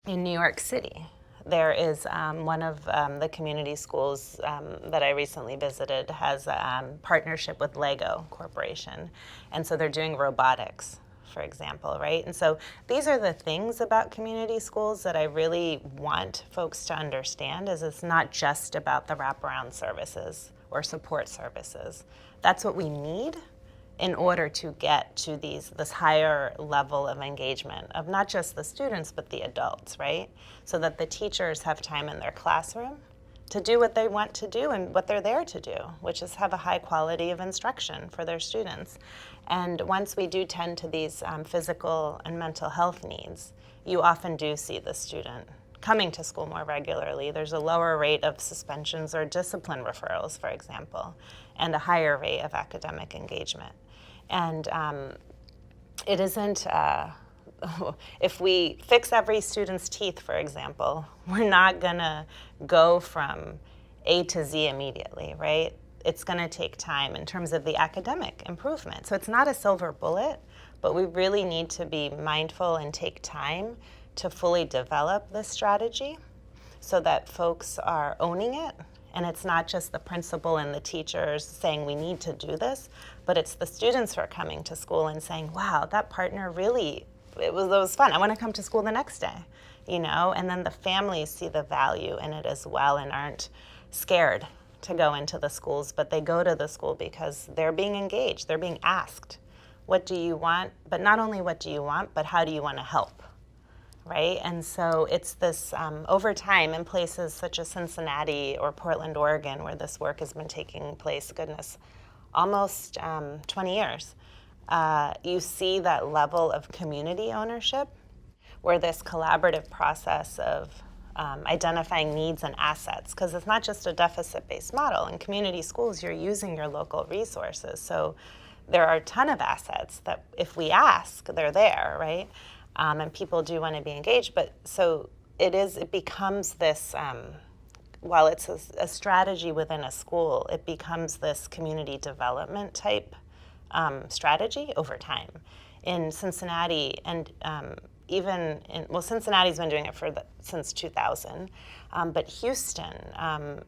in New York City, there is one of the community schools that I recently visited has a partnership with Lego Corporation. And so they're doing robotics, for example, right? And so these are the things about community schools that I really want folks to understand is it's not just about the wraparound services or support services. That's what we need in order to get to this higher level of engagement of not just the students but the adults, right? So that the teachers have time in their classroom to do what they want to do and what they're there to do, which is have a high quality of instruction for their students. And once we do tend to these physical and mental health needs, you often do see the student coming to school more regularly. There's a lower rate of suspensions or discipline referrals, for example, and a higher rate of academic engagement. And it isn't, if we fix every student's teeth, for example, we're not gonna go from A to Z immediately, right? It's gonna take time in terms of the academic improvement. So it's not a silver bullet, but we really need to be mindful and take time to fully develop this strategy so that folks are owning it. And it's not just the principal and the teachers saying we need to do this, but it's the students who are coming to school and saying, wow, that partner really, it was fun. I want to come to school the next day, you know? And then the families see the value in it as well and aren't scared to go into the schools, but they go to the school because they're being engaged, they're being asked, what do you want? But not only what do you want, but how do you want to help? Right? And so it's this, over time in places such as Cincinnati or Portland, Oregon, where this work has been taking place, goodness, almost 20 years, you see that level of community ownership where this collaborative process of identifying needs and assets, because it's not just a deficit-based model. In community schools, you're using your local resources. So there are a ton of assets that if we ask, they're there, right? And people do want to be engaged, but so it becomes this, while it's a strategy within a school, it becomes this community development type strategy over time. In Cincinnati, and Cincinnati's been doing it since 2000, but Houston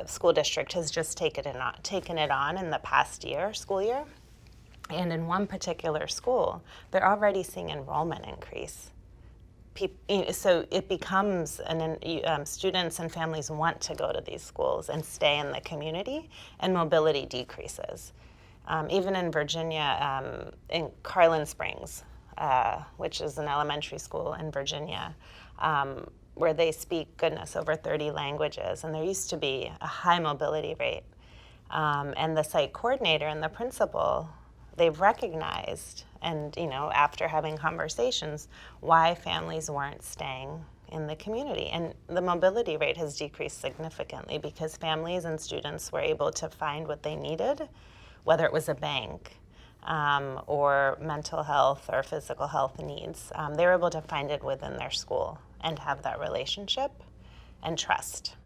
school district has just taken it on in the past school year. And in one particular school, they're already seeing enrollment increase. So it becomes, students and families want to go to these schools and stay in the community, and mobility decreases. Even in Virginia, in Colorin Springs, which is an elementary school in Virginia, where they speak, goodness, over 30 languages, and there used to be a high mobility rate. And the site coordinator and the principal, they've recognized, and after having conversations, why families weren't staying in the community. And the mobility rate has decreased significantly because families and students were able to find what they needed, whether it was a bank or mental health or physical health needs. They were able to find it within their school and have that relationship and trust.